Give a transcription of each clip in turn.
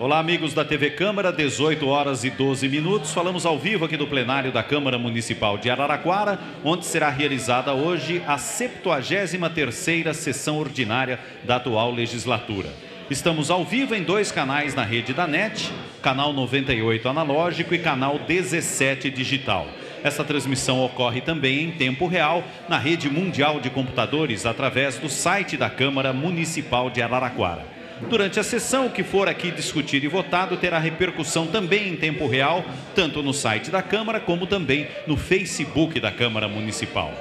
Olá, amigos da TV Câmara, 18 horas e 12 minutos. Falamos ao vivo aqui do plenário da Câmara Municipal de Araraquara, onde será realizada hoje a 73ª sessão ordinária da atual legislatura. Estamos ao vivo em 2 canais na rede da NET, canal 98 analógico e canal 17 digital. Essa transmissão ocorre também em tempo real na rede mundial de computadores através do site da Câmara Municipal de Araraquara. Durante a sessão, o que for aqui discutido e votado terá repercussão também em tempo real, tanto no site da Câmara como também no Facebook da Câmara Municipal.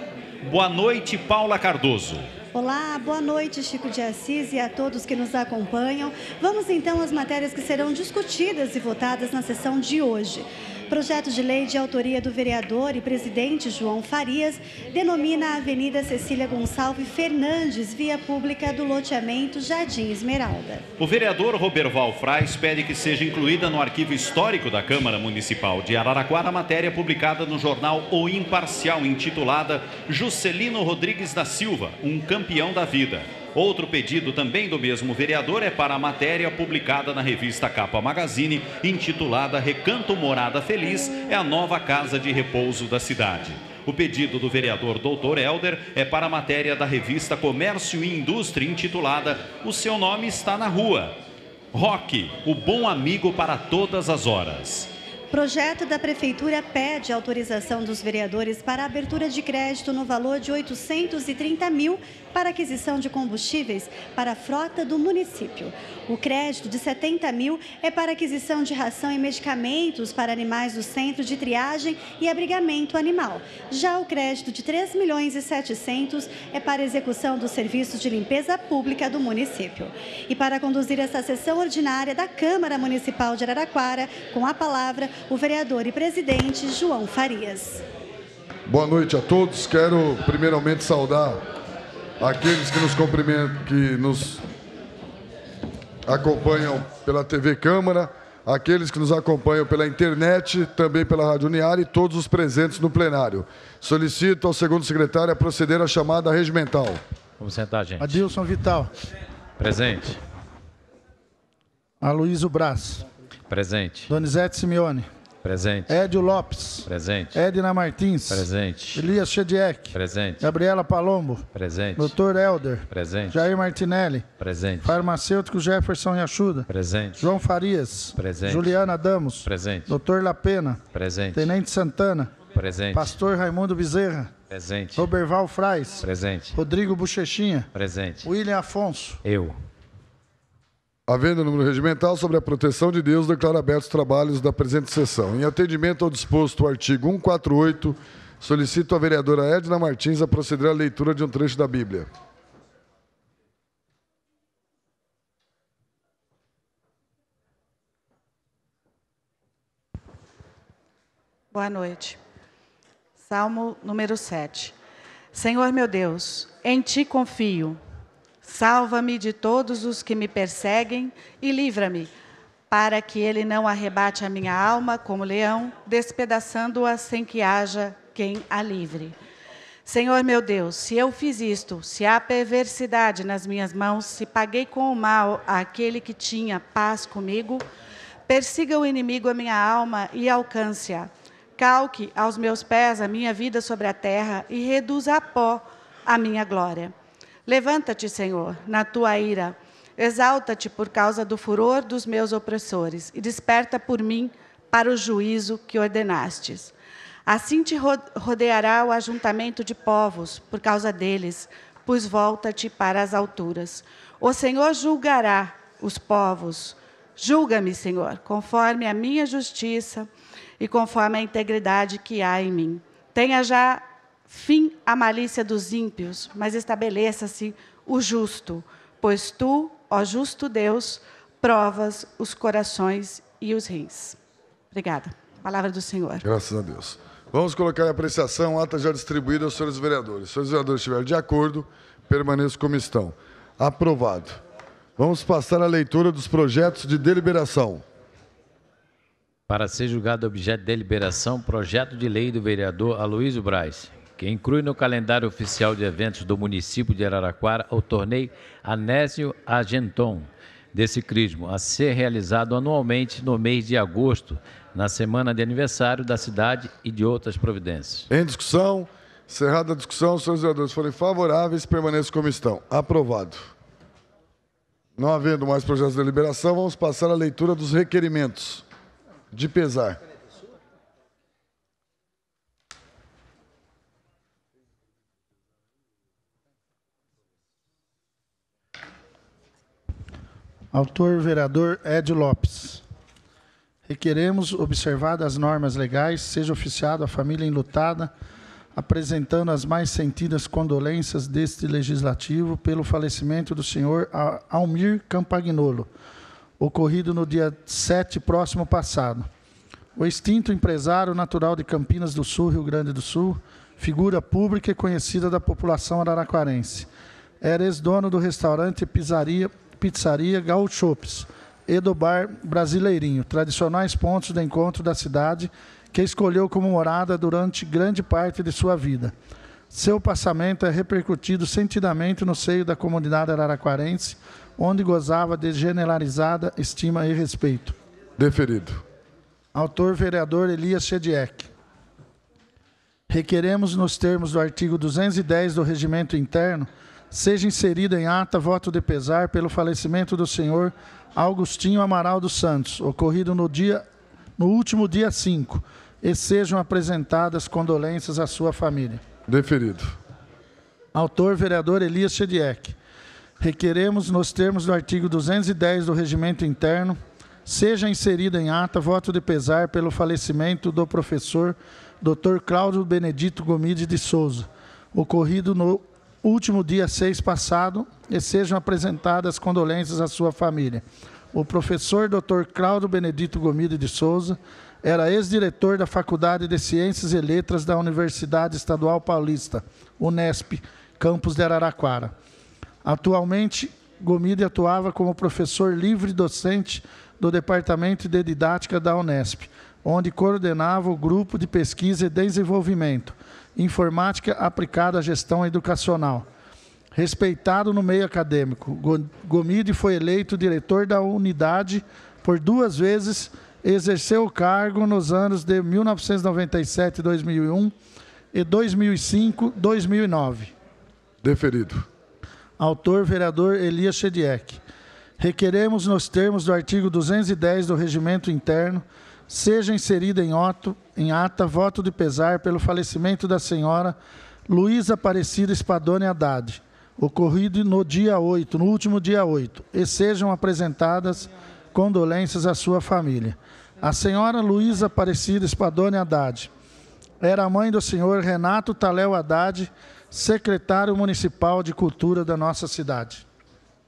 Boa noite, Paula Cardoso. Olá, boa noite, Chico de Assis, e a todos que nos acompanham. Vamos então às matérias que serão discutidas e votadas na sessão de hoje. Projeto de lei de autoria do vereador e presidente João Farias denomina a Avenida Cecília Gonçalves Fernandes via pública do loteamento Jardim Esmeralda. O vereador Roberval Frais pede que seja incluída no arquivo histórico da Câmara Municipal de Araraquara a matéria publicada no jornal O Imparcial, intitulada Juscelino Rodrigues da Silva, um campeão da vida. Outro pedido também do mesmo vereador é para a matéria publicada na revista Capa Magazine, intitulada Recanto Morada Feliz, é a nova casa de repouso da cidade. O pedido do vereador Dr. Helder é para a matéria da revista Comércio e Indústria, intitulada O Seu Nome Está na Rua. Roque, o bom amigo para todas as horas. Projeto da Prefeitura pede autorização dos vereadores para a abertura de crédito no valor de 830 mil para aquisição de combustíveis para a frota do município. O crédito de 70 mil é para aquisição de ração e medicamentos para animais do Centro de Triagem e Abrigamento Animal. Já o crédito de 3 milhões e 700 é para execução dos serviços de limpeza pública do município. E para conduzir essa sessão ordinária da Câmara Municipal de Araraquara, com a palavra, o vereador e presidente João Farias. Boa noite a todos. Quero primeiramente saudar aqueles que nos cumprimentam, que nos acompanham pela TV Câmara, aqueles que nos acompanham pela internet, também pela Rádio Uniara e todos os presentes no plenário. Solicito ao segundo secretário a proceder à chamada regimental. Vamos sentar, gente. Adilson Vital. Presente. Aloysio Braz. Presente. Donizete Simeone. Presente. Édio Lopes. Presente. Edna Martins. Presente. Elias Chediek. Presente. Gabriela Palombo. Presente. Dr. Helder. Presente. Jair Martinelli. Presente. Farmacêutico Jefferson Yachuda. Presente. João Farias. Presente. Juliana Damos. Presente. Dr. Lapena. Presente. Tenente Santana. Presente. Pastor Raimundo Bezerra. Presente. Roberval Frais. Presente. Rodrigo Bochechinha. Presente. William Afonso. Eu. Havendo número regimental sobre a proteção de Deus, declaro abertos os trabalhos da presente sessão. Em atendimento ao disposto do artigo 148, solicito à vereadora Edna Martins a proceder à leitura de um trecho da Bíblia. Boa noite. Salmo número 7. Senhor meu Deus, em Ti confio. Salva-me de todos os que me perseguem e livra-me, para que ele não arrebate a minha alma como leão, despedaçando-a sem que haja quem a livre. Senhor meu Deus, se eu fiz isto, se há perversidade nas minhas mãos, se paguei com o mal àquele que tinha paz comigo, persiga o inimigo a minha alma e alcance-a. Calque aos meus pés a minha vida sobre a terra e reduza a pó a minha glória. Levanta-te, Senhor, na tua ira, exalta-te por causa do furor dos meus opressores e desperta por mim para o juízo que ordenastes. Assim te rodeará o ajuntamento de povos por causa deles, pois volta-te para as alturas. O Senhor julgará os povos. Julga-me, Senhor, conforme a minha justiça e conforme a integridade que há em mim. Tenha já fim a malícia dos ímpios, mas estabeleça-se o justo, pois tu, ó justo Deus, provas os corações e os rins. Obrigada. Palavra do Senhor. Graças a Deus. Vamos colocar em apreciação, ata já distribuída aos senhores vereadores. Se os senhores vereadores estiverem de acordo, permaneçam como estão. Aprovado. Vamos passar à leitura dos projetos de deliberação. Para ser julgado objeto de deliberação, projeto de lei do vereador Aloysio Braz, que inclui no calendário oficial de eventos do município de Araraquara o torneio Anésio Argenton, desse crisma, a ser realizado anualmente no mês de agosto, na semana de aniversário da cidade e de outras providências. Em discussão, encerrada a discussão, os senhores vereadores forem favoráveis, permaneçam como estão. Aprovado. Não havendo mais projetos de deliberação, vamos passar à leitura dos requerimentos. De pesar. Autor, vereador Ed Lopes. Requeremos, observadas as normas legais, seja oficiado a família enlutada, apresentando as mais sentidas condolências deste legislativo pelo falecimento do senhor Almir Campagnolo, ocorrido no dia 7 próximo passado. O extinto empresário natural de Campinas do Sul, Rio Grande do Sul, figura pública e conhecida da população araraquarense. Era ex-dono do restaurante Pizzaria Gauchopes e do bar Brasileirinho, tradicionais pontos de encontro da cidade, que escolheu como morada durante grande parte de sua vida. Seu passamento é repercutido sentidamente no seio da comunidade araraquarense, onde gozava de generalizada estima e respeito. Deferido. Autor, vereador Elias Chediek. Requeremos, nos termos do artigo 210 do Regimento Interno, seja inserido em ata voto de pesar pelo falecimento do senhor Augustinho Amaral dos Santos, ocorrido no último dia 5, e sejam apresentadas condolências à sua família. Deferido. Autor, vereador Elias Chediek. Requeremos, nos termos do artigo 210 do Regimento Interno, seja inserido em ata voto de pesar pelo falecimento do professor Dr. Cláudio Benedito Gomide de Souza, ocorrido no último dia 6 passado, e sejam apresentadas condolências à sua família. O professor Dr. Cláudio Benedito Gomide de Souza era ex-diretor da Faculdade de Ciências e Letras da Universidade Estadual Paulista, Unesp, campus de Araraquara. Atualmente, Gomide atuava como professor livre docente do Departamento de Didática da Unesp, onde coordenava o grupo de pesquisa e desenvolvimento, informática aplicada à gestão educacional. Respeitado no meio acadêmico, Gomide foi eleito diretor da unidade por 2 vezes, exerceu o cargo nos anos de 1997-2001 e 2005-2009. Deferido. Autor, vereador Elias Chediek. Requeremos, nos termos do artigo 210 do Regimento Interno, seja inserido em ata voto de pesar pelo falecimento da senhora Luísa Aparecida Spadoni Haddad, ocorrido no último dia 8, e sejam apresentadas condolências à sua família. A senhora Luísa Aparecida Spadoni Haddad era a mãe do senhor Renato Taléu Haddad, secretário municipal de Cultura da nossa cidade.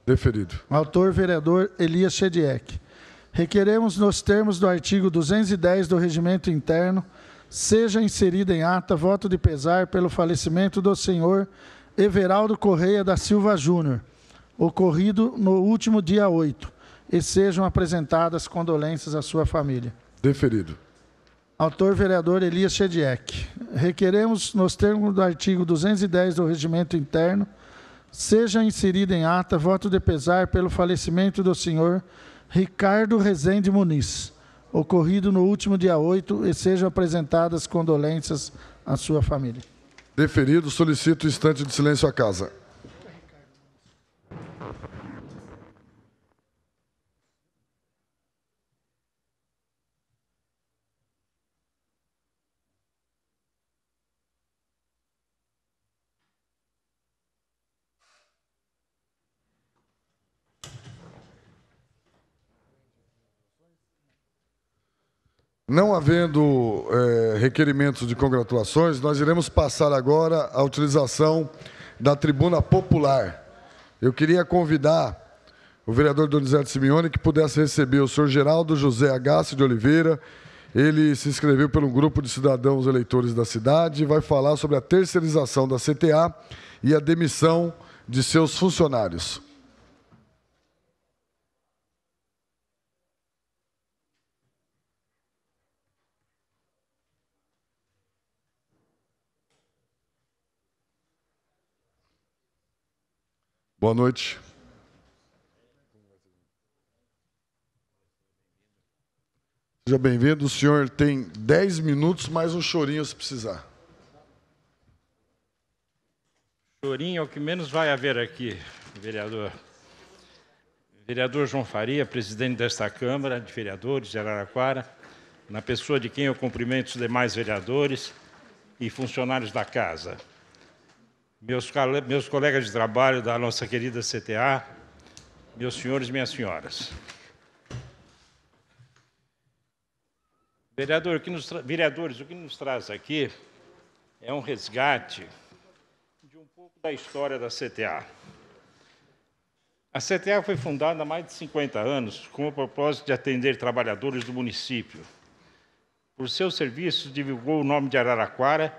Deferido. Autor, vereador Elias Chediek. Requeremos, nos termos do artigo 210 do Regimento Interno, seja inserido em ata voto de pesar pelo falecimento do senhor Everaldo Correia da Silva Júnior, ocorrido no último dia 8, e sejam apresentadas condolências à sua família. Deferido. Autor, vereador Elias Chediek. Requeremos, nos termos do artigo 210 do Regimento Interno, seja inserido em ata voto de pesar pelo falecimento do senhor Ricardo Rezende Muniz, ocorrido no último dia 8, e sejam apresentadas condolências à sua família. Deferido. Solicito um instante de silêncio à casa. Não havendo requerimentos de congratulações, nós iremos passar agora à utilização da tribuna popular. Eu queria convidar o vereador Donizete Simeone que pudesse receber o senhor Geraldo José Agassi de Oliveira. Ele se inscreveu pelo grupo de cidadãos eleitores da cidade e vai falar sobre a terceirização da CTA e a demissão de seus funcionários. Boa noite. Seja bem-vindo. O senhor tem 10 minutos, mais um chorinho se precisar. Chorinho é o que menos vai haver aqui, vereador. Vereador João Faria, presidente desta Câmara de Vereadores de Araraquara, na pessoa de quem eu cumprimento os demais vereadores e funcionários da Casa. Meus colegas de trabalho da nossa querida CTA, meus senhores e minhas senhoras. Vereadores, o que nos traz aqui é um resgate de um pouco da história da CTA. A CTA foi fundada há mais de 50 anos com o propósito de atender trabalhadores do município. Por seus serviços, divulgou o nome de Araraquara,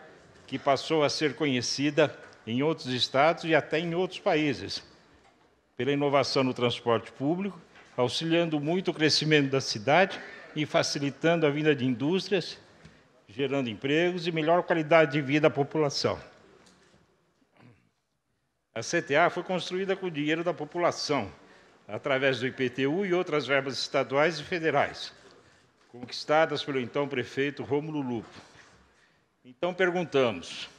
que passou a ser conhecida em outros estados e até em outros países, pela inovação no transporte público, auxiliando muito o crescimento da cidade e facilitando a vinda de indústrias, gerando empregos e melhor qualidade de vida à população. A CTA foi construída com o dinheiro da população, através do IPTU e outras verbas estaduais e federais, conquistadas pelo então prefeito Rômulo Lupo. Então perguntamos,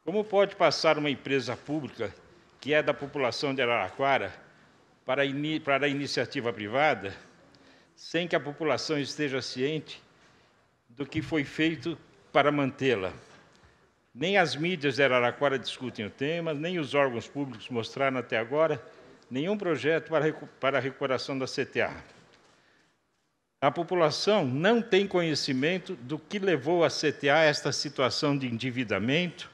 como pode passar uma empresa pública, que é da população de Araraquara, para a iniciativa privada, sem que a população esteja ciente do que foi feito para mantê-la? Nem as mídias de Araraquara discutem o tema, nem os órgãos públicos mostraram até agora nenhum projeto para a recuperação da CTA. A população não tem conhecimento do que levou a CTA a esta situação de endividamento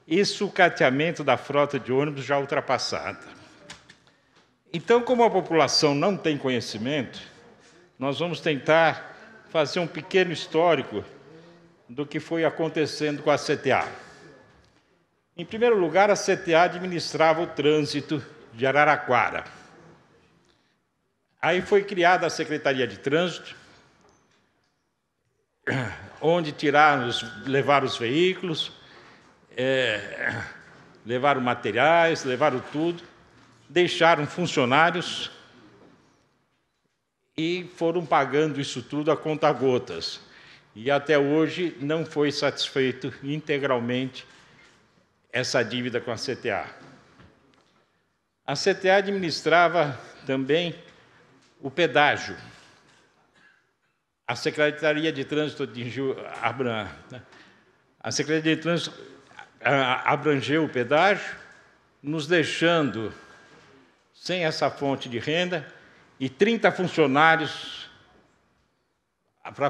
e sucateamento da frota de ônibus já ultrapassada. Então, como a população não tem conhecimento, nós vamos tentar fazer um pequeno histórico do que foi acontecendo com a CTA. Em primeiro lugar, a CTA administrava o trânsito de Araraquara. Aí foi criada a Secretaria de Trânsito, onde levaram os veículos, levaram materiais, levaram tudo, deixaram funcionários e foram pagando isso tudo a conta-gotas. E até hoje não foi satisfeito integralmente essa dívida com a CTA. A CTA administrava também o pedágio. A Secretaria de Trânsito abrangeu o pedágio, nos deixando sem essa fonte de renda e 30 funcionários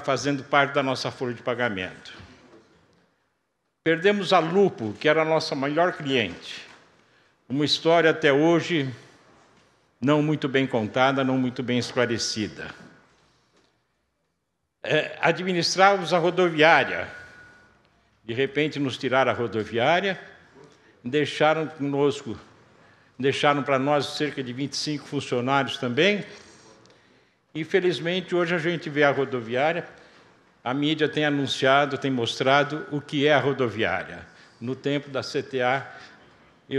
fazendo parte da nossa folha de pagamento. Perdemos a Lupo, que era a nossa maior cliente. Uma história até hoje não muito bem contada, não muito bem esclarecida. Administrávamos a rodoviária. De repente nos tiraram a rodoviária, deixaram para nós cerca de 25 funcionários também. Infelizmente, hoje a gente vê a rodoviária, a mídia tem anunciado, tem mostrado o que é a rodoviária. No tempo da CTA,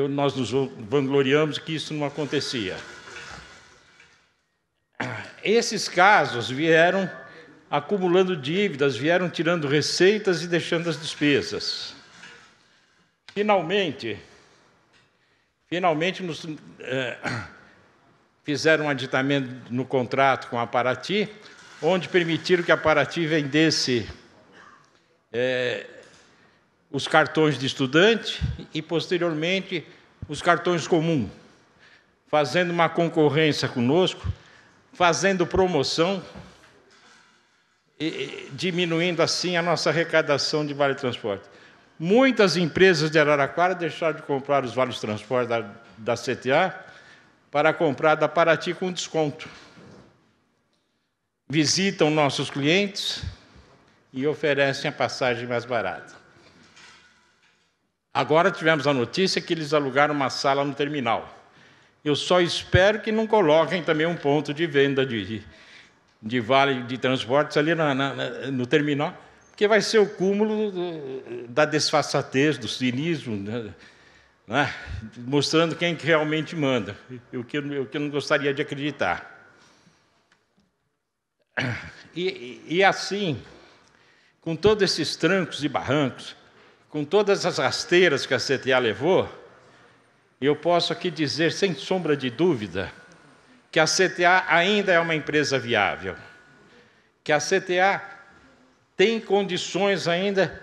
nós nos vangloriamos que isso não acontecia. Esses casos vieram acumulando dívidas, vieram tirando receitas e deixando as despesas. Finalmente nos fizeram um aditamento no contrato com a Paraty, onde permitiram que a Paraty vendesse os cartões de estudante e, posteriormente, os cartões comuns, fazendo uma concorrência conosco, fazendo promoção e diminuindo, assim, a nossa arrecadação de vale-transporte. Muitas empresas de Araraquara deixaram de comprar os vales-transporte da CTA para comprar da Paraty com desconto. Visitam nossos clientes e oferecem a passagem mais barata. Agora tivemos a notícia que eles alugaram uma sala no terminal. Eu só espero que não coloquem também um ponto de venda de vale de transportes ali no terminal, porque vai ser o cúmulo da desfaçatez, do cinismo, né? Mostrando quem que realmente manda, o que eu não gostaria de acreditar. E assim, com todos esses trancos e barrancos, com todas as rasteiras que a CTA levou, eu posso aqui dizer, sem sombra de dúvida, que a CTA ainda é uma empresa viável, que a CTA tem condições ainda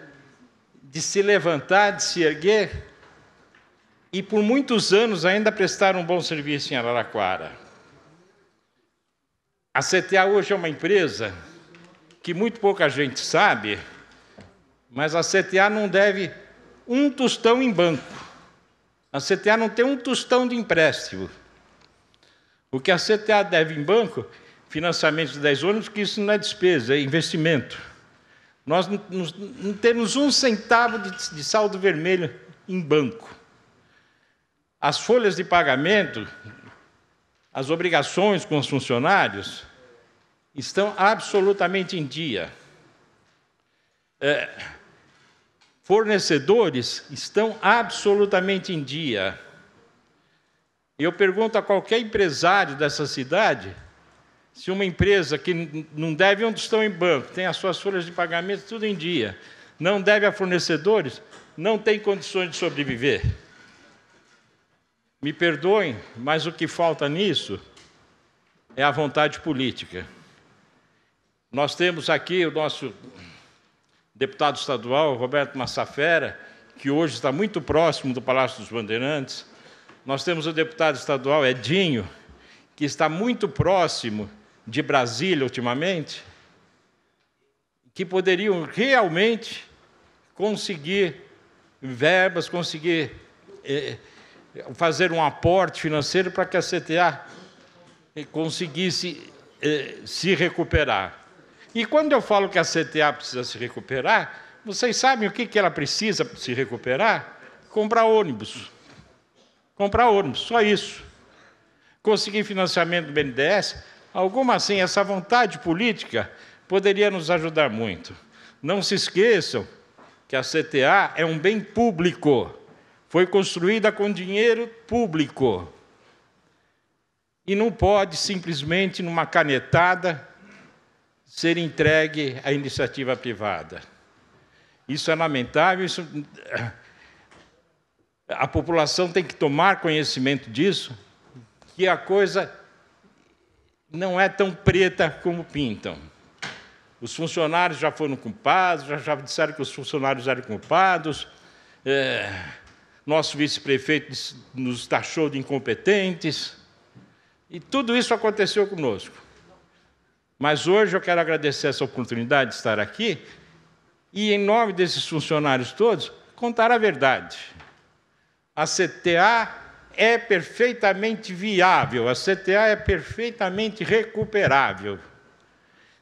de se levantar, de se erguer e, por muitos anos, ainda prestar um bom serviço em Araraquara. A CTA hoje é uma empresa que muito pouca gente sabe, mas a CTA não deve um tostão em banco. A CTA não tem um tostão de empréstimo. O que a CTA deve em banco, financiamento de 10 ônibus, que isso não é despesa, é investimento. Nós não temos um centavo de saldo vermelho em banco. As folhas de pagamento, as obrigações com os funcionários, estão absolutamente em dia. Fornecedores estão absolutamente em dia. Eu pergunto a qualquer empresário dessa cidade se uma empresa que não deve um tostão em banco, tem as suas folhas de pagamento tudo em dia, não deve a fornecedores, não tem condições de sobreviver. Me perdoem, mas o que falta nisso é a vontade política. Nós temos aqui o nosso deputado estadual, Roberto Massafera, que hoje está muito próximo do Palácio dos Bandeirantes. Nós temos o deputado estadual Edinho, que está muito próximo de Brasília ultimamente, que poderiam realmente conseguir verbas, conseguir fazer um aporte financeiro para que a CTA conseguisse se recuperar. E quando eu falo que a CTA precisa se recuperar, vocês sabem o que ela precisa se recuperar? Comprar ônibus. Comprar ônibus, só isso. Conseguir financiamento do BNDES, alguma assim, essa vontade política poderia nos ajudar muito. Não se esqueçam que a CTA é um bem público, foi construída com dinheiro público. E não pode simplesmente, numa canetada, ser entregue à iniciativa privada. Isso é lamentável, a população tem que tomar conhecimento disso, que a coisa não é tão preta como pintam. Os funcionários já foram culpados, já disseram que os funcionários eram culpados, nosso vice-prefeito nos taxou de incompetentes, e tudo isso aconteceu conosco. Mas hoje eu quero agradecer essa oportunidade de estar aqui e, em nome desses funcionários todos, contar a verdade. A CTA é perfeitamente viável, a CTA é perfeitamente recuperável.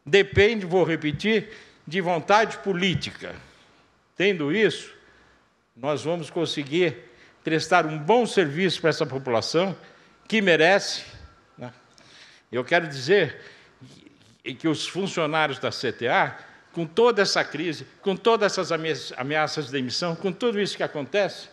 Depende, vou repetir, de vontade política. Tendo isso, nós vamos conseguir prestar um bom serviço para essa população que merece. Eu quero dizer que os funcionários da CTA, com toda essa crise, com todas essas ameaças de demissão, com tudo isso que acontece,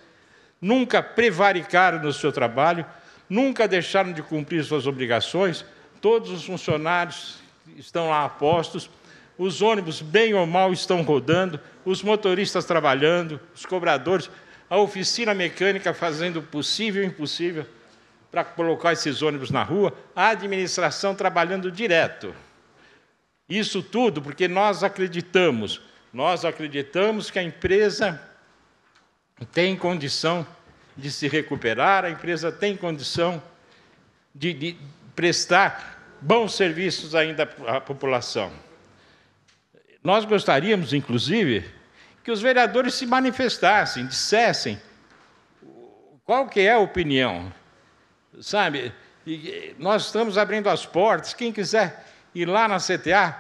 nunca prevaricaram no seu trabalho, nunca deixaram de cumprir suas obrigações, todos os funcionários estão lá a postos, os ônibus, bem ou mal, estão rodando, os motoristas trabalhando, os cobradores, a oficina mecânica fazendo o possível e o impossível para colocar esses ônibus na rua, a administração trabalhando direto. Isso tudo porque nós acreditamos que a empresa tem condição de se recuperar, a empresa tem condição de prestar bons serviços ainda à população. Nós gostaríamos, inclusive, que os vereadores se manifestassem, dissessem qual que é a opinião. Sabe, nós estamos abrindo as portas, quem quiser ir lá na CTA,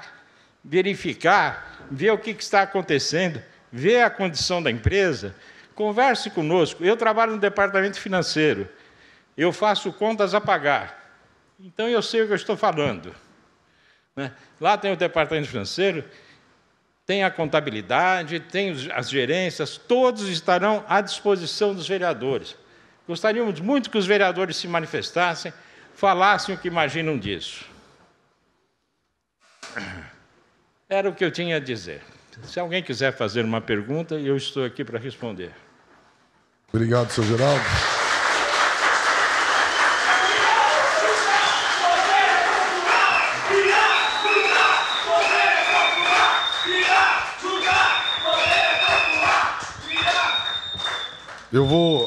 verificar, ver o que está acontecendo, ver a condição da empresa, converse conosco. Eu trabalho no departamento financeiro, eu faço contas a pagar, então eu sei o que eu estou falando. Lá tem o departamento financeiro, tem a contabilidade, tem as gerências, todos estarão à disposição dos vereadores. Gostaríamos muito que os vereadores se manifestassem, falassem o que imaginam disso. Era o que eu tinha a dizer. Se alguém quiser fazer uma pergunta, eu estou aqui para responder. Obrigado, senhor Geraldo.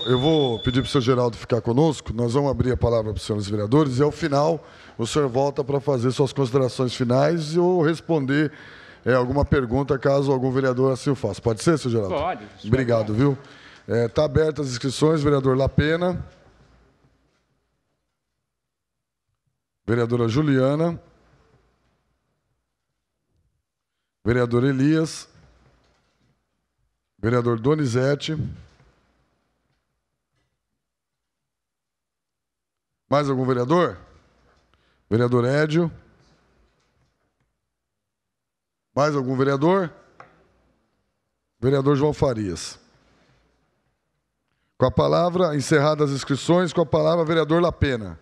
Eu vou pedir para o senhor Geraldo ficar conosco. Nós vamos abrir a palavra para os senhores vereadores e, ao final, o senhor volta para fazer suas considerações finais ou responder alguma pergunta, caso algum vereador assim o faça. Pode ser, senhor Geraldo? Pode. Obrigado, viu? Está aberta as inscrições. Vereador Lapena. Vereadora Juliana. Vereador Elias. Vereador Donizete. Mais algum vereador? Vereador Édio. Mais algum vereador? Vereador João Farias. Com a palavra, encerradas as inscrições, com a palavra, vereador Lapena.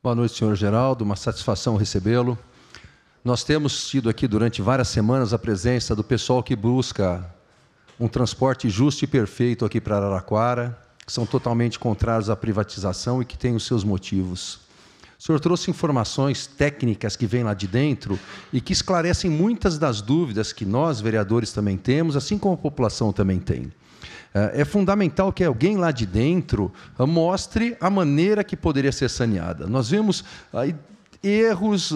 Boa noite, senhor Geraldo. Uma satisfação recebê-lo. Nós temos tido aqui durante várias semanas a presença do pessoal que busca um transporte justo e perfeito aqui para Araraquara, que são totalmente contrários à privatização e que têm os seus motivos. O senhor trouxe informações técnicas que vêm lá de dentro e que esclarecem muitas das dúvidas que nós, vereadores, também temos, assim como a população também tem. É fundamental que alguém lá de dentro mostre a maneira que poderia ser saneada. Nós vemos aí erros,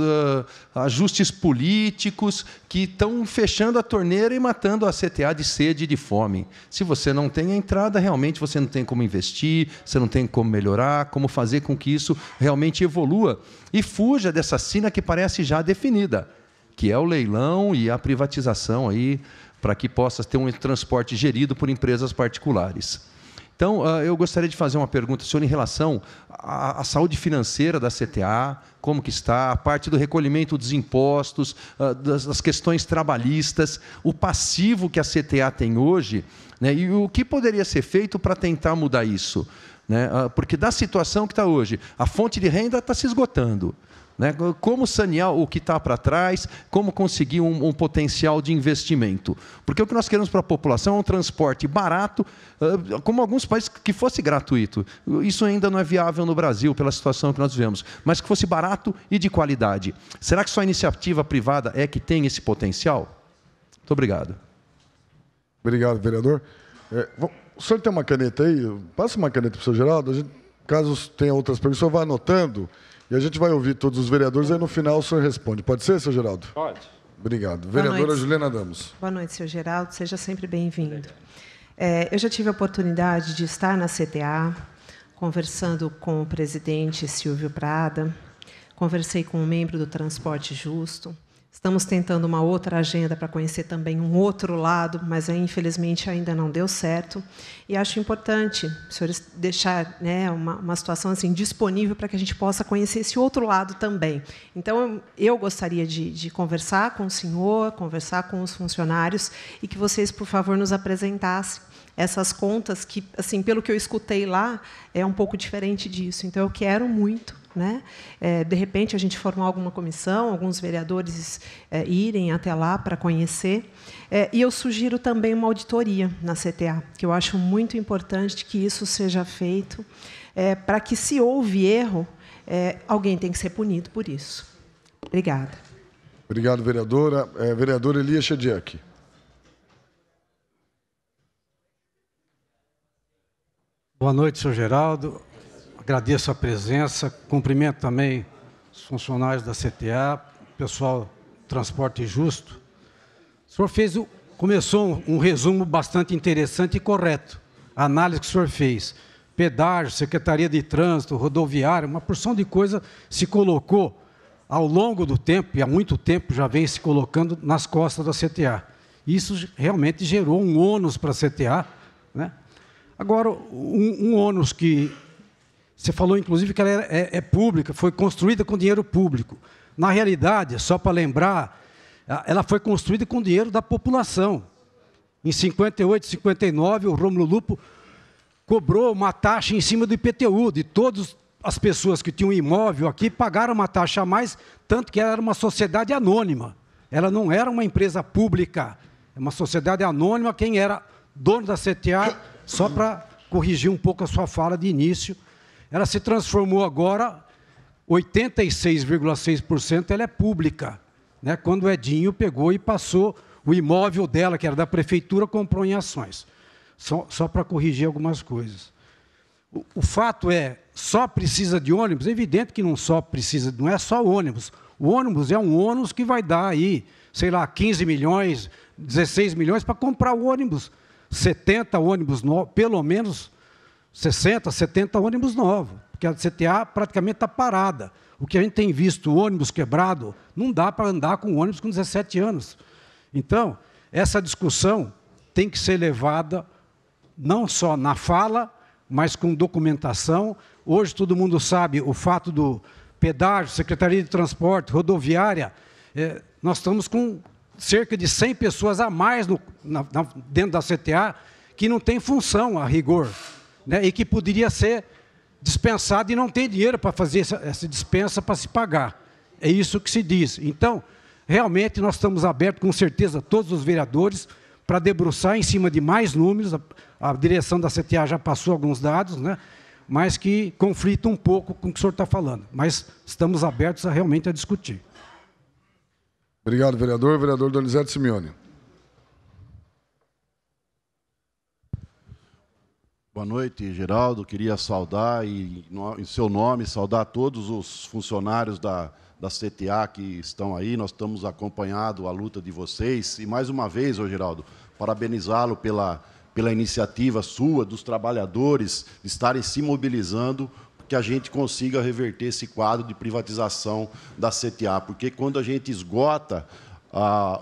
ajustes políticos que estão fechando a torneira e matando a CTA de sede e de fome. Se você não tem a entrada, realmente você não tem como investir, você não tem como melhorar, como fazer com que isso realmente evolua e fuja dessa sina que parece já definida, que é o leilão e a privatização aí, para que possa ter um transporte gerido por empresas particulares. Então, eu gostaria de fazer uma pergunta, senhor, em relação à saúde financeira da CTA, como que está, a parte do recolhimento dos impostos, das questões trabalhistas, o passivo que a CTA tem hoje, né, e o que poderia ser feito para tentar mudar isso, né? Porque da situação que está hoje, a fonte de renda está se esgotando. Né? Como sanear o que está para trás, como conseguir um potencial de investimento. Porque o que nós queremos para a população é um transporte barato, como alguns países, que fosse gratuito. Isso ainda não é viável no Brasil, pela situação que nós vivemos, mas que fosse barato e de qualidade. Será que só a iniciativa privada é que tem esse potencial? Muito obrigado. Obrigado, vereador. O senhor tem uma caneta aí? Passa uma caneta para o senhor Geraldo. Caso tenha outras perguntas, o senhor vai anotando. E a gente vai ouvir todos os vereadores, aí no final o senhor responde. Pode ser, senhor Geraldo? Pode. Obrigado. Vereadora Juliana Damos. Boa noite, senhor Geraldo. Seja sempre bem-vindo. Eu já tive a oportunidade de estar na CTA, conversando com o presidente Silvio Prada, conversei com um membro do Transporte Justo. Estamos tentando uma outra agenda para conhecer também um outro lado, mas infelizmente ainda não deu certo. E acho importante os senhores deixar, né, uma situação assim disponível para que a gente possa conhecer esse outro lado também. Então, eu gostaria de conversar com o senhor, conversar com os funcionários e que vocês, por favor, nos apresentassem essas contas que, assim, pelo que eu escutei lá, é um pouco diferente disso. Então, eu quero muito, né? De repente, a gente formar alguma comissão, alguns vereadores irem até lá para conhecer. E eu sugiro também uma auditoria na CTA, que eu acho muito importante que isso seja feito, para que, se houve erro, alguém tem que ser punido por isso. Obrigada. Obrigado, vereadora. Vereador Elias Shediak. Boa noite, senhor Geraldo. Agradeço a presença, cumprimento também os funcionários da CTA, pessoal do Transporte Justo. O senhor começou um resumo bastante interessante e correto. A análise que o senhor fez. Pedágio, Secretaria de Trânsito, Rodoviária, uma porção de coisa se colocou ao longo do tempo, e há muito tempo já vem se colocando nas costas da CTA. Isso realmente gerou um ônus para a CTA, né? Agora, um ônus que você falou, inclusive, que ela é pública, foi construída com dinheiro público. Na realidade, só para lembrar, ela foi construída com dinheiro da população. Em 58, 59, o Rômulo Lupo cobrou uma taxa em cima do IPTU, de todos as pessoas que tinham imóvel aqui pagaram uma taxa a mais, tanto que era uma sociedade anônima. Ela não era uma empresa pública, é uma sociedade anônima. Quem era dono da CTA, só para corrigir um pouco a sua fala de início, ela se transformou agora, 86,6% ela é pública, né? Quando o Edinho pegou e passou o imóvel dela, que era da prefeitura, comprou em ações. Só para corrigir algumas coisas. O fato é, só precisa de ônibus? É evidente que não é só ônibus. O ônibus é um ônus que vai dar aí, sei lá, 15 milhões, 16 milhões para comprar o ônibus. 70 ônibus novos, pelo menos 60, 70 ônibus novos, porque a CTA praticamente está parada. O que a gente tem visto, ônibus quebrado, não dá para andar com ônibus com 17 anos. Então, essa discussão tem que ser levada não só na fala, mas com documentação. Hoje todo mundo sabe o fato do pedágio, Secretaria de Transporte, rodoviária. Nós estamos com cerca de 100 pessoas a mais dentro da CTA que não tem função a rigor, né, e que poderia ser dispensado e não tem dinheiro para fazer essa dispensa para se pagar. É isso que se diz. Então, realmente nós estamos abertos, com certeza, todos os vereadores, para debruçar em cima de mais números. A direção da CTA já passou alguns dados, né, mas que conflitam um pouco com o que o senhor está falando. Mas estamos abertos realmente a discutir. Obrigado, vereador. Vereador Donizete Simeone. Boa noite, Geraldo. Queria saudar, e em seu nome, saudar todos os funcionários da CTA que estão aí. Nós estamos acompanhando a luta de vocês. E, mais uma vez, Geraldo, parabenizá-lo pela iniciativa sua, dos trabalhadores, de estarem se mobilizando, que a gente consiga reverter esse quadro de privatização da CTA. Porque quando a gente esgota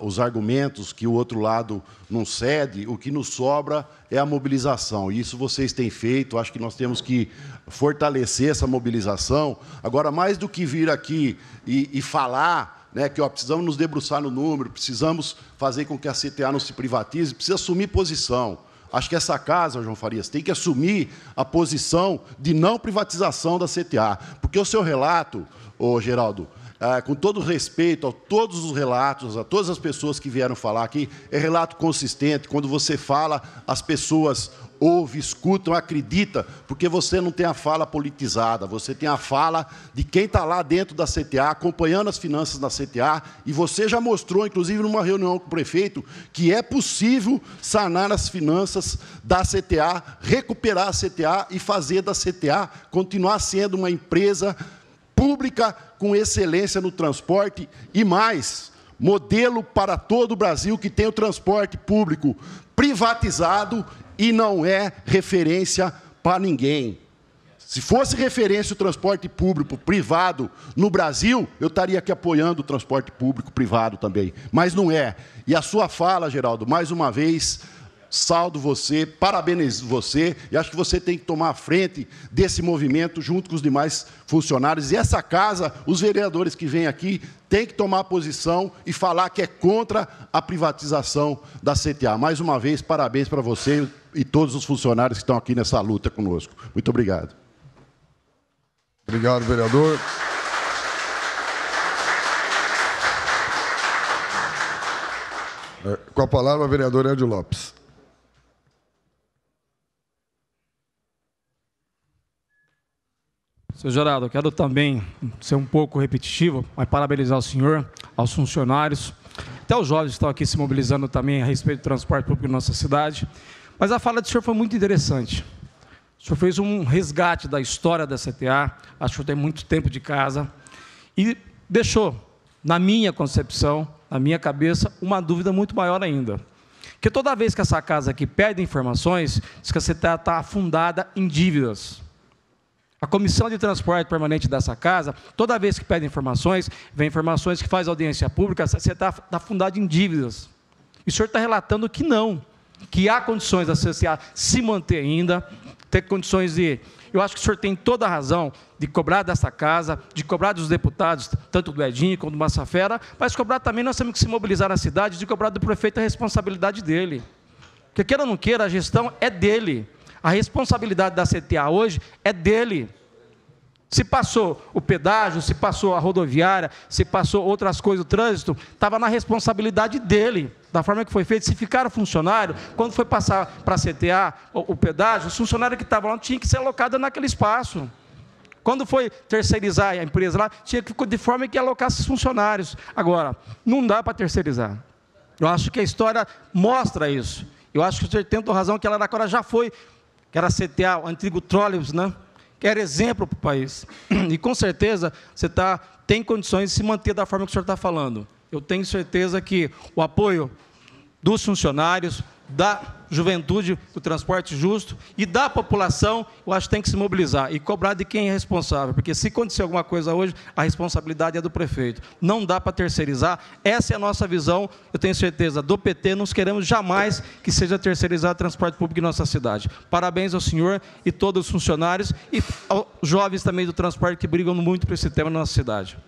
os argumentos que o outro lado não cede, o que nos sobra é a mobilização. E isso vocês têm feito. Acho que nós temos que fortalecer essa mobilização. Agora, mais do que vir aqui e falar, né, que precisamos nos debruçar no número, precisamos fazer com que a CTA não se privatize, precisa assumir posição. Acho que essa casa, João Farias, tem que assumir a posição de não privatização da CTA. Porque o seu relato, Geraldo, com todo respeito a todos os relatos, a todas as pessoas que vieram falar aqui, é relato consistente. Quando você fala, as pessoas ouvem, escutam, acreditam, porque você não tem a fala politizada, você tem a fala de quem está lá dentro da CTA, acompanhando as finanças da CTA, e você já mostrou, inclusive, numa reunião com o prefeito, que é possível sanar as finanças da CTA, recuperar a CTA e fazer da CTA continuar sendo uma empresa pública com excelência no transporte e mais, modelo para todo o Brasil que tem o transporte público privatizado e não é referência para ninguém. Se fosse referência o transporte público privado no Brasil, eu estaria aqui apoiando o transporte público privado também, mas não é. E a sua fala, Geraldo, mais uma vez, saldo você, parabenizo você, e acho que você tem que tomar a frente desse movimento junto com os demais funcionários. E essa casa, os vereadores que vêm aqui, têm que tomar posição e falar que é contra a privatização da CTA. Mais uma vez, parabéns para você e todos os funcionários que estão aqui nessa luta conosco. Muito obrigado. Obrigado, vereador. Com a palavra, o vereador Edio Lopes. Senhor Geraldo, eu quero também ser um pouco repetitivo, mas parabenizar o senhor, aos funcionários, até os jovens que estão aqui se mobilizando também a respeito do transporte público na nossa cidade. Mas a fala do senhor foi muito interessante. O senhor fez um resgate da história da CTA, acho que o senhor tem muito tempo de casa, e deixou, na minha concepção, na minha cabeça, uma dúvida muito maior ainda. Porque toda vez que essa casa aqui pede informações, diz que a CTA está afundada em dívidas. A Comissão de Transporte Permanente dessa casa, toda vez que pede informações, vem informações que faz audiência pública, você está afundado em dívidas. E o senhor está relatando que não, que há condições da CTA se manter ainda, ter condições de... Eu acho que o senhor tem toda a razão de cobrar dessa casa, de cobrar dos deputados, tanto do Edinho como do Massafera, mas cobrar também, nós temos que se mobilizar na cidade, de cobrar do prefeito a responsabilidade dele. Porque queira ou não queira, a gestão é dele. A responsabilidade da CTA hoje é dele. Se passou o pedágio, se passou a rodoviária, se passou outras coisas, o trânsito, estava na responsabilidade dele, da forma que foi feito. Se ficaram funcionário, quando foi passar para a CTA o pedágio, os funcionários que estavam lá tinham que ser alocados naquele espaço. Quando foi terceirizar a empresa lá, tinha que de forma que alocasse os funcionários. Agora, não dá para terceirizar. Eu acho que a história mostra isso. Eu acho que o senhor tem razão, que a Araraquara já foi, que era a CTA, o antigo trólebus, né? Que era exemplo para o país. E, com certeza, você tem condições de se manter da forma que o senhor está falando. Eu tenho certeza que o apoio dos funcionários, da juventude do transporte justo e da população, eu acho que tem que se mobilizar e cobrar de quem é responsável, porque se acontecer alguma coisa hoje, a responsabilidade é do prefeito. Não dá para terceirizar. Essa é a nossa visão, eu tenho certeza, do PT. Não queremos jamais que seja terceirizado o transporte público em nossa cidade. Parabéns ao senhor e todos os funcionários e aos jovens também do transporte que brigam muito por esse tema na nossa cidade.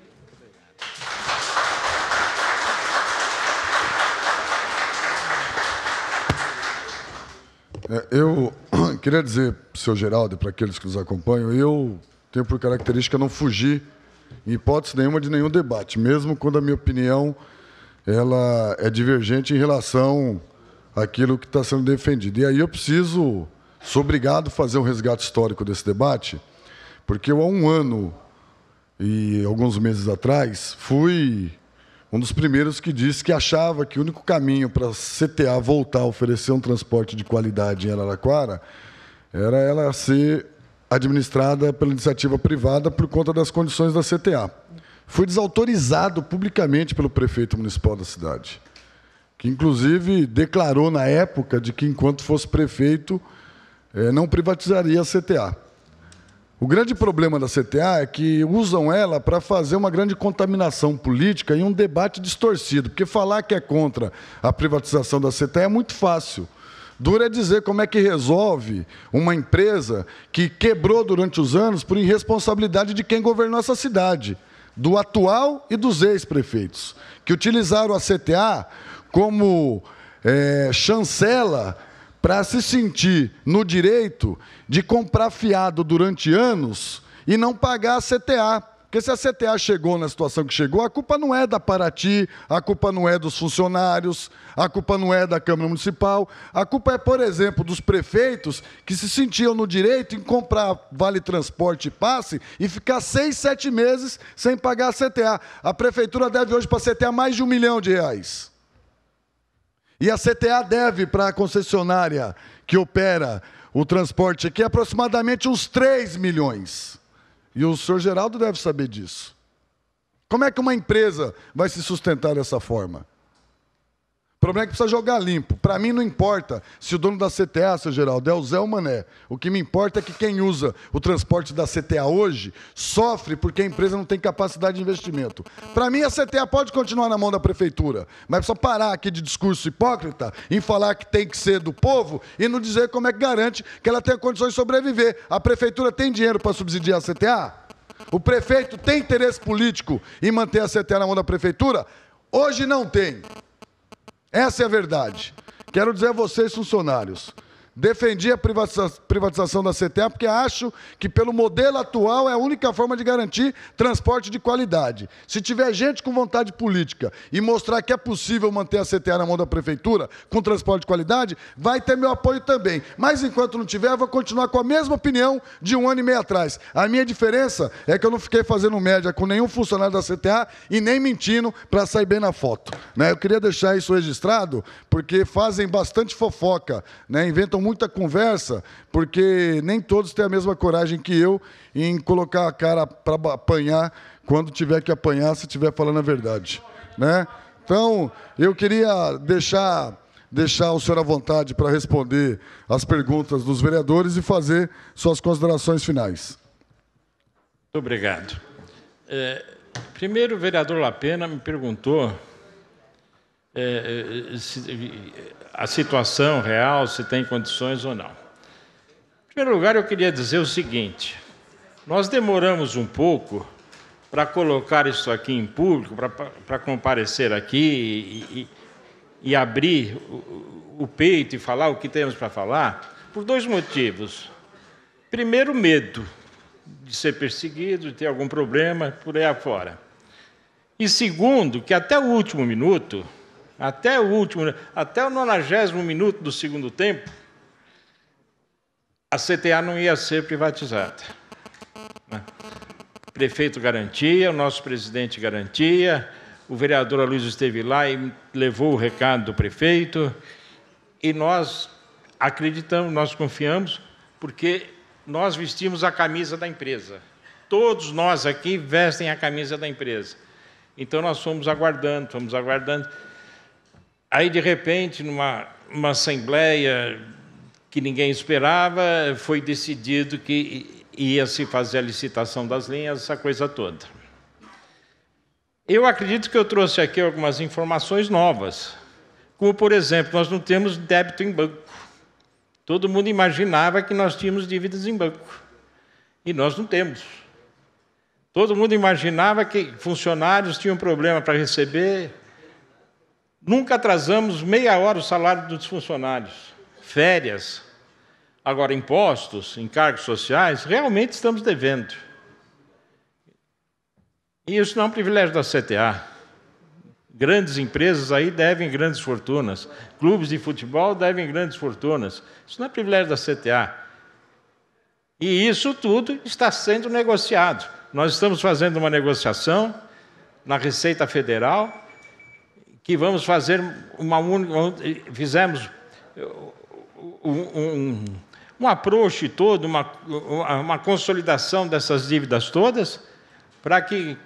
Eu queria dizer para o senhor Geraldo e para aqueles que nos acompanham, eu tenho por característica não fugir, em hipótese nenhuma, de nenhum debate, mesmo quando a minha opinião ela é divergente em relação àquilo que está sendo defendido. E aí eu sou obrigado a fazer um resgate histórico desse debate, porque eu, há um ano e alguns meses atrás, fui um dos primeiros que disse que achava que o único caminho para a CTA voltar a oferecer um transporte de qualidade em Araraquara era ela ser administrada pela iniciativa privada por conta das condições da CTA. Fui desautorizado publicamente pelo prefeito municipal da cidade, que, inclusive, declarou na época de que, enquanto fosse prefeito, não privatizaria a CTA. O grande problema da CTA é que usam ela para fazer uma grande contaminação política e um debate distorcido, porque falar que é contra a privatização da CTA é muito fácil. Duro é dizer como é que resolve uma empresa que quebrou durante os anos por irresponsabilidade de quem governou essa cidade, do atual e dos ex-prefeitos, que utilizaram a CTA como chancela para se sentir no direito de comprar fiado durante anos e não pagar a CTA. Porque se a CTA chegou na situação que chegou, a culpa não é da Paraty, a culpa não é dos funcionários, a culpa não é da Câmara Municipal, a culpa é, por exemplo, dos prefeitos que se sentiam no direito em comprar vale transporte e passe e ficar 6, 7 meses sem pagar a CTA. A Prefeitura deve hoje para a CTA mais de R$1 milhão. E a CTA deve para a concessionária que opera o transporte aqui aproximadamente uns 3 milhões. E o senhor Geraldo deve saber disso. Como é que uma empresa vai se sustentar dessa forma? O problema é que precisa jogar limpo. Para mim não importa se o dono da CTA, seu Geraldo, é o Zé ou o Mané. O que me importa é que quem usa o transporte da CTA hoje sofre porque a empresa não tem capacidade de investimento. Para mim a CTA pode continuar na mão da prefeitura, mas precisa parar aqui de discurso hipócrita em falar que tem que ser do povo e não dizer como é que garante que ela tenha condições de sobreviver. A prefeitura tem dinheiro para subsidiar a CTA? O prefeito tem interesse político em manter a CTA na mão da prefeitura? Hoje não tem. Essa é a verdade. Quero dizer a vocês, funcionários, defendi a privatização da CTA porque acho que, pelo modelo atual, é a única forma de garantir transporte de qualidade. Se tiver gente com vontade política e mostrar que é possível manter a CTA na mão da prefeitura com transporte de qualidade, vai ter meu apoio também. Mas, enquanto não tiver, eu vou continuar com a mesma opinião de 1 ano e meio atrás. A minha diferença é que eu não fiquei fazendo média com nenhum funcionário da CTA e nem mentindo para sair bem na foto. Eu queria deixar isso registrado, porque fazem bastante fofoca, inventam muita conversa, porque nem todos têm a mesma coragem que eu em colocar a cara para apanhar quando tiver que apanhar, se estiver falando a verdade. Então, eu queria deixar o senhor à vontade para responder as perguntas dos vereadores e fazer suas considerações finais. Muito obrigado. Primeiro, o vereador Lapena me perguntou a situação real, se tem condições ou não. Em primeiro lugar, eu queria dizer o seguinte: nós demoramos um pouco para colocar isso aqui em público, para comparecer aqui e abrir o peito e falar o que temos para falar, por 2 motivos. Primeiro, medo de ser perseguido, de ter algum problema, por aí afora. E segundo, que até o último minuto, até o 90º minuto do segundo tempo, a CTA não ia ser privatizada. O prefeito garantia, o nosso presidente garantia, o vereador Aloysio esteve lá e levou o recado do prefeito, e nós acreditamos, nós confiamos, porque nós vestimos a camisa da empresa. Todos nós aqui vestem a camisa da empresa. Então, nós fomos aguardando. Aí, de repente, numa assembleia que ninguém esperava, foi decidido que ia se fazer a licitação das linhas, essa coisa toda. Eu acredito que eu trouxe aqui algumas informações novas, como, por exemplo, nós não temos débito em banco. Todo mundo imaginava que nós tínhamos dívidas em banco, e nós não temos. Todo mundo imaginava que funcionários tinham problema para receber. Nunca atrasamos meia hora o salário dos funcionários. Férias. Agora, impostos, encargos sociais, realmente estamos devendo. E isso não é um privilégio da CTA. Grandes empresas aí devem grandes fortunas. Clubes de futebol devem grandes fortunas. Isso não é privilégio da CTA. E isso tudo está sendo negociado. Nós estamos fazendo uma negociação na Receita Federal, que vamos fazer fizemos um approach todo, uma consolidação dessas dívidas todas, para que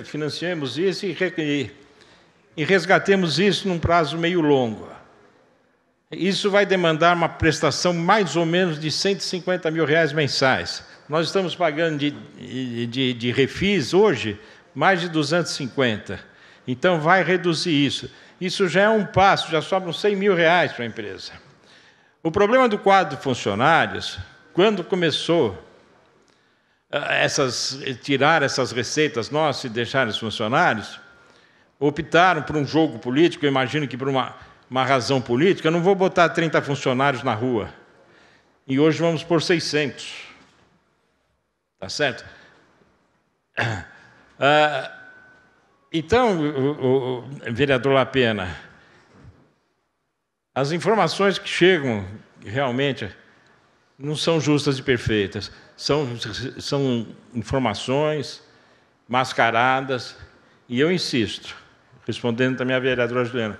financiemos isso e resgatemos isso num prazo meio longo. Isso vai demandar uma prestação mais ou menos de R$150 mil mensais. Nós estamos pagando de refis hoje mais de 250. Então, vai reduzir isso. Isso já é um passo, já sobram R$100 mil para a empresa. O problema do quadro de funcionários, quando começou tirar essas receitas nossas e deixar os funcionários, optaram por um jogo político, eu imagino que por uma razão política. Eu não vou botar 30 funcionários na rua. E hoje vamos por 600. Tá certo? Então, o vereador Lapena, as informações que chegam realmente não são justas e perfeitas. São informações mascaradas. E eu insisto, respondendo também à vereadora Juliana,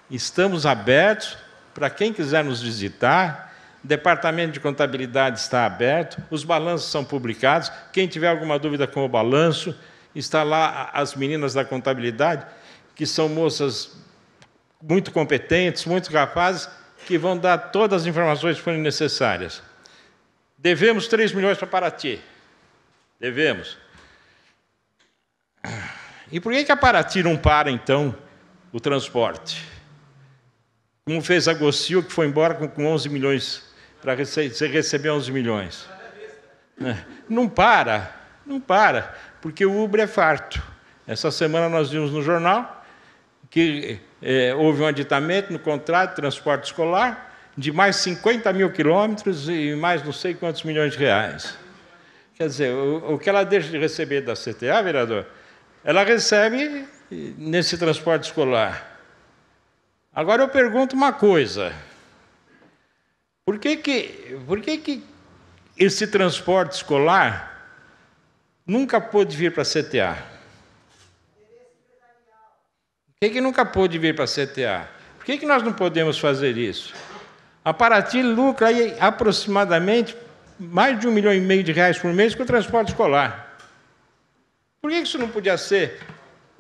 estamos abertos para quem quiser nos visitar. O departamento de contabilidade está aberto, os balanços são publicados. Quem tiver alguma dúvida com o balanço, está lá as meninas da contabilidade, que são moças muito competentes, muito capazes, que vão dar todas as informações que forem necessárias. Devemos 3 milhões para Paraty. Devemos. E por que a Paraty não para, então, o transporte? Como fez a Gocil, que foi embora com 11 milhões, para receber 11 milhões. Não para, porque o Uber é farto. Essa semana nós vimos no jornal que houve um aditamento no contrato de transporte escolar de mais 50 mil quilômetros e mais não sei quantos milhões de reais. Quer dizer, o que ela deixa de receber da CTA, vereador, ela recebe nesse transporte escolar. Agora eu pergunto uma coisa. Por que esse transporte escolar nunca pôde vir para a CTA? Por que nunca pôde vir para a CTA? Por que nós não podemos fazer isso? A Paraty lucra aí aproximadamente mais de R$1,5 milhão por mês com o transporte escolar. Por que isso não podia ser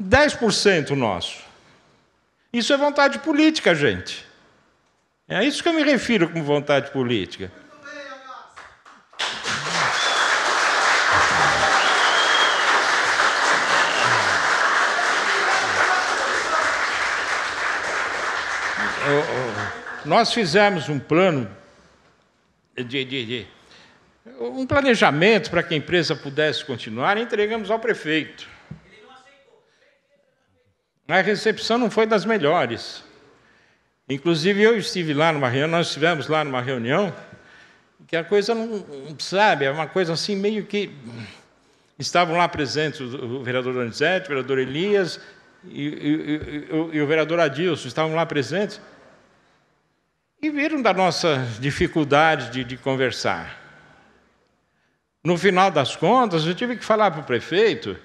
10% nosso? Isso é vontade política, gente. É a isso que eu me refiro como vontade política. Nós fizemos um plano, um planejamento para que a empresa pudesse continuar e entregamos ao prefeito. A recepção não foi das melhores. Inclusive, eu estive lá numa reunião, nós estivemos lá numa reunião que a coisa não, sabe, é uma coisa assim meio que... Estavam lá presentes o vereador Donizete, o vereador Elias e o vereador Adilson, estavam lá presentes e viram da nossa dificuldade de conversar. No final das contas, eu tive que falar para o prefeito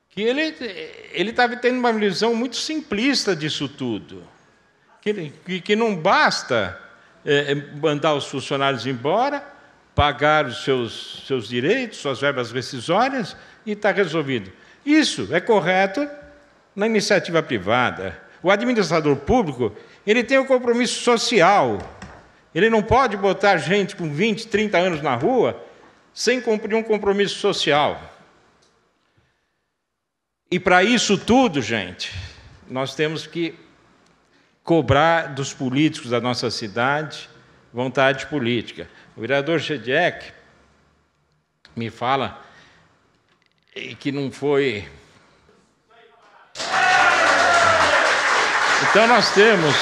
que ele estava tendo uma visão muito simplista disso tudo, que não basta mandar os funcionários embora, pagar os seus direitos, suas verbas rescisórias e está resolvido. Isso é correto na iniciativa privada. O administrador público, ele tem um compromisso social. Ele não pode botar gente com 20, 30 anos na rua sem cumprir um compromisso social. E para isso tudo, gente, nós temos que cobrar dos políticos da nossa cidade vontade política. O vereador Chediek me fala que não foi... Então nós temos...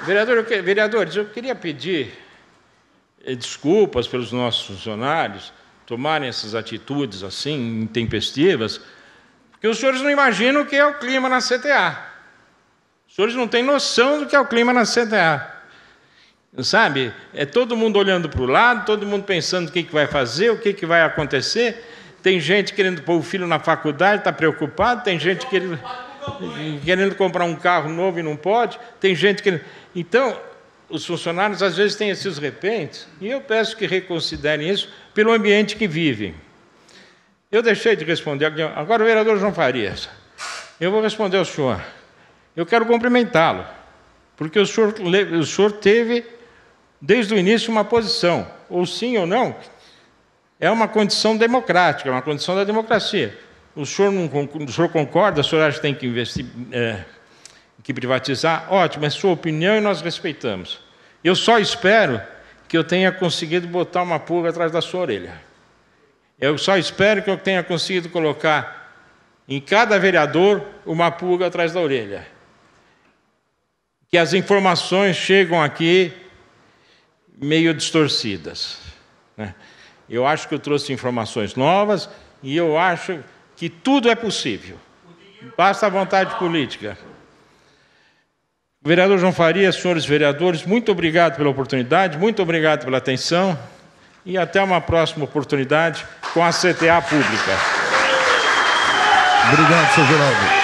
Vereadores, eu queria pedir desculpas pelos nossos funcionários tomarem essas atitudes assim, intempestivas, porque os senhores não imaginam o que é o clima na CTA. Os senhores não têm noção do que é o clima na CTA. Sabe? É todo mundo olhando para o lado, todo mundo pensando o que vai fazer, o que vai acontecer. Tem gente querendo pôr o filho na faculdade, está preocupado. Tem gente querendo comprar um carro novo e não pode. Tem gente querendo... Então, os funcionários às vezes têm esses repentos, e eu peço que reconsiderem isso pelo ambiente que vivem. Eu deixei de responder. Agora o vereador João Farias. Eu vou responder ao senhor. Eu quero cumprimentá-lo, porque o senhor teve, desde o início, uma posição, ou sim ou não, é uma condição democrática, é uma condição da democracia. O senhor concorda, o senhor acha que tem que investir, que privatizar? Ótimo, é sua opinião e nós respeitamos. Eu só espero que eu tenha conseguido botar uma pulga atrás da sua orelha. Eu só espero que eu tenha conseguido colocar em cada vereador uma pulga atrás da orelha. Que as informações chegam aqui meio distorcidas. Eu acho que eu trouxe informações novas e eu acho que tudo é possível. Basta a vontade política. Vereador João Farias, senhores vereadores, muito obrigado pela oportunidade, muito obrigado pela atenção e até uma próxima oportunidade com a CTA pública. Obrigado, senhor Geraldo.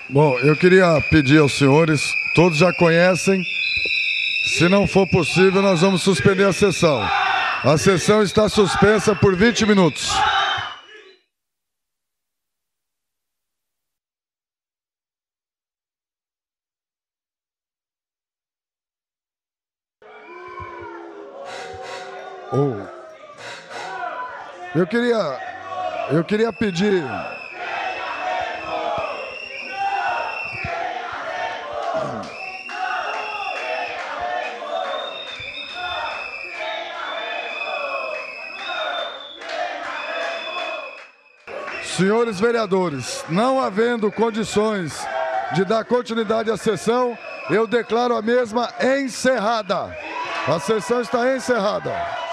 Bom, eu queria pedir aos senhores, todos já conhecem, se não for possível, nós vamos suspender a sessão. A sessão está suspensa por 20 minutos. Eu queria pedir... Senhores vereadores, não havendo condições de dar continuidade à sessão, eu declaro a mesma encerrada. A sessão está encerrada.